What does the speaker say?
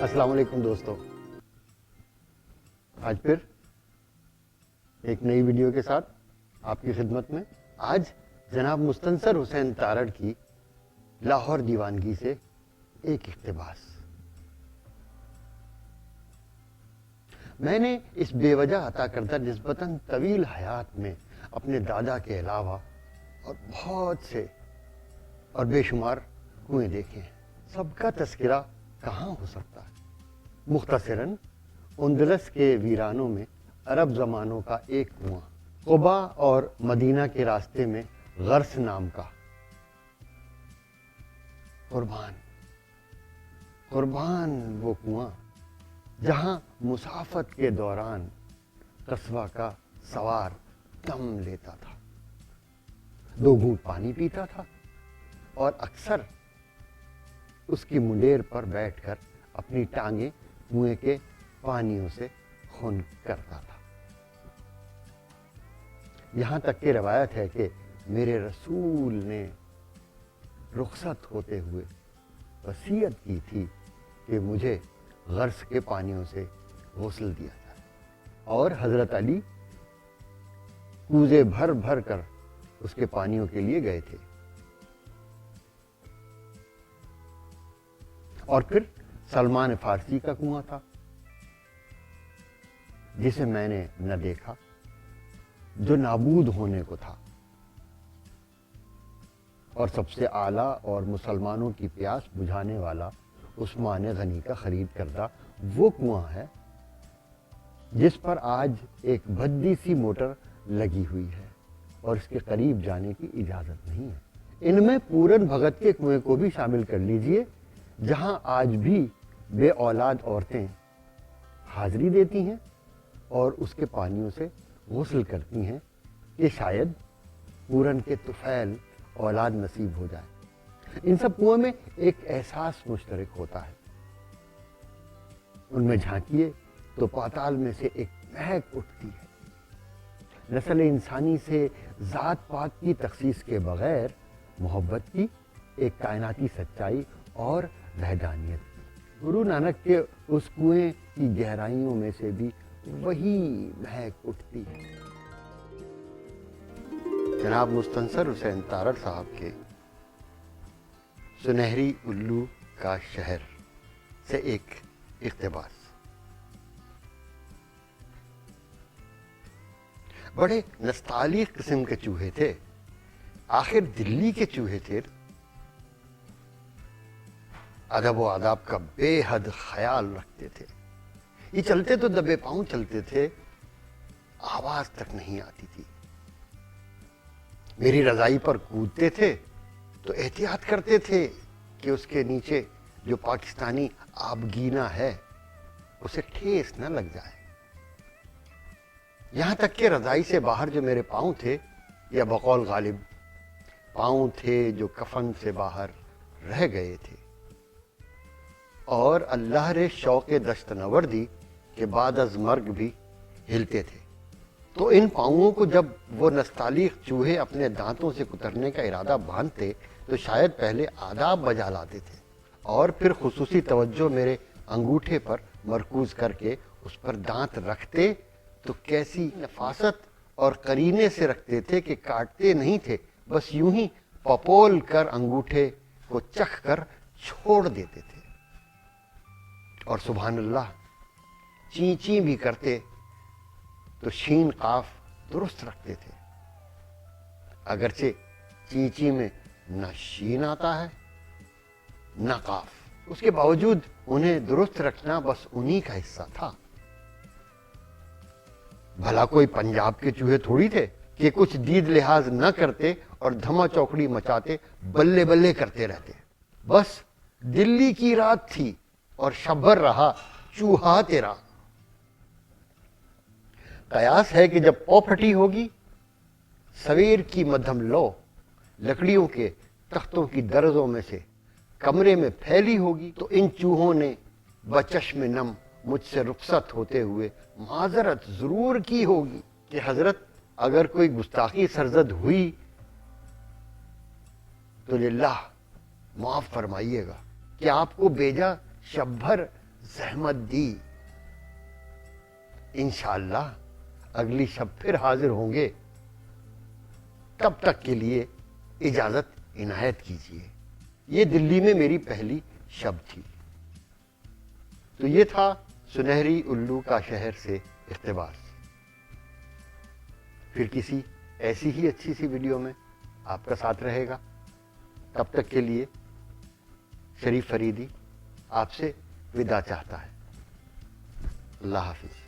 अस्सलाम वालेकुम दोस्तों, आज फिर एक नई वीडियो के साथ आपकी खिदमत में। आज जनाब मुस्तनसर हुसैन तारड़ की लाहौर दीवानगी से एक इक़्तिबास। मैंने इस बेवजह अता करदा निस्बतन तवील हयात में अपने दादा के अलावा और बहुत से और बेशुमार कुएं देखे हैं। सबका तस्करा कहाँ हो सकता है। मुख्तसरन उंदलस के वीरानों में अरब ज़मानों का एक कुआं, कुबा और मदीना के रास्ते में गर्स नाम का। कुर्बान वो कुआं जहां मुसाफत के दौरान कस्बा का सवार दम लेता था, 2 घूंट पानी पीता था और अक्सर उसकी मुंडेर पर बैठकर अपनी टांगे कुएं के पानियों से खून करता था। यहां तक की रवायत है कि मेरे रसूल ने रुखसत होते हुए वसीयत की थी कि मुझे गर्स के पानियों से गुस्ल दिया जाए, और हजरत अली कूजे भर भर कर उसके पानियों के लिए गए थे। और फिर सलमान फारसी का कुआं था जिसे मैंने न देखा, जो नाबूद होने को था, और सबसे आला और मुसलमानों की प्यास बुझाने वाला उस्मान गनी का खरीद करदा वो कुआं है जिस पर आज एक भद्दी सी मोटर लगी हुई है और इसके करीब जाने की इजाजत नहीं है। इनमें पूरन भगत के कुएं को भी शामिल कर लीजिए, जहां आज भी बे औलाद औरतें हाजिरी देती हैं और उसके पानियों से गुस्ल करती हैं कि शायद पूरन के तुफैल औलाद नसीब हो जाए। इन सब कुओं में एक एहसास मुश्तरक होता है। उनमें झांकिए तो पाताल में से एक महक उठती है। नस्ल इंसानी से जात पात की तखसीस के बगैर मोहब्बत की एक कायनाती सच्चाई और वहदानियत। गुरु नानक के उस कुएं की गहराइयों में से भी वही महक उठती है। जनाब मुस्तनसर हुसैन तारड़ साहब के सुनहरी उल्लू का शहर से एक इक़्तिबास। बड़े नस्तालिक किस्म के चूहे थे, आखिर दिल्ली के चूहे थे। अदब व आदाब का बेहद ख्याल रखते थे। ये चलते तो दबे पांव चलते थे, आवाज तक नहीं आती थी। मेरी रजाई पर कूदते थे तो एहतियात करते थे कि उसके नीचे जो पाकिस्तानी आबगीना है उसे ठेस न लग जाए। यहां तक कि रजाई से बाहर जो मेरे पांव थे, या बकौल गालिब पांव थे जो कफन से बाहर रह गए थे, और अल्लाह रे शौक़े दश्त नवर्दी के बाद अज मर्ग भी हिलते थे। तो इन पाँवों को जब वो नस्तालिक चूहे अपने दांतों से कुतरने का इरादा बांधते तो शायद पहले आदाब बजा लाते थे और फिर खुसूसी तवज्जो मेरे अंगूठे पर मरकूज करके उस पर दांत रखते तो कैसी नफासत और करीने से रखते थे कि काटते नहीं थे, बस यूं ही पपोल कर अंगूठे को चख कर छोड़ देते थे। और सुभान अल्लाह ची ची भी करते तो शीन काफ दुरुस्त रखते थे। अगरचे ची ची में न शीन आता है न काफ, उसके बावजूद उन्हें दुरुस्त रखना बस उन्हीं का हिस्सा था। भला कोई पंजाब के चूहे थोड़ी थे कि कुछ दीद लिहाज न करते और धमा चौकड़ी मचाते बल्ले बल्ले करते रहते। बस दिल्ली की रात थी और शब्बर रहा चूहा तेरा। कयास है कि जब पौ फटी होगी, सवेर की मध्यम लो लकड़ियों के तख्तों की दर्जों में से कमरे में फैली होगी, तो इन चूहों ने बचश्म नम मुझसे रुखसत होते हुए माजरत जरूर की होगी कि हजरत अगर कोई गुस्ताखी सरजद हुई तो लिल्लाह माफ फरमाइएगा कि आपको बेजा शब्भर زحمت دی. انشاءاللہ اگلی شب پھر حاضر ہوں گے. تب تک کے لیے اجازت عنایت کیجیے. یہ دلی میں میری پہلی شب تھی. تو یہ تھا سنہری الو کا شہر سے اقتباس. پھر کسی ایسی ہی اچھی سی ویڈیو میں آپ کا ساتھ رہے گا. تب تک کے لیے شریف فریدی آپ سے وداع چاہتا ہے. اللہ حافظ.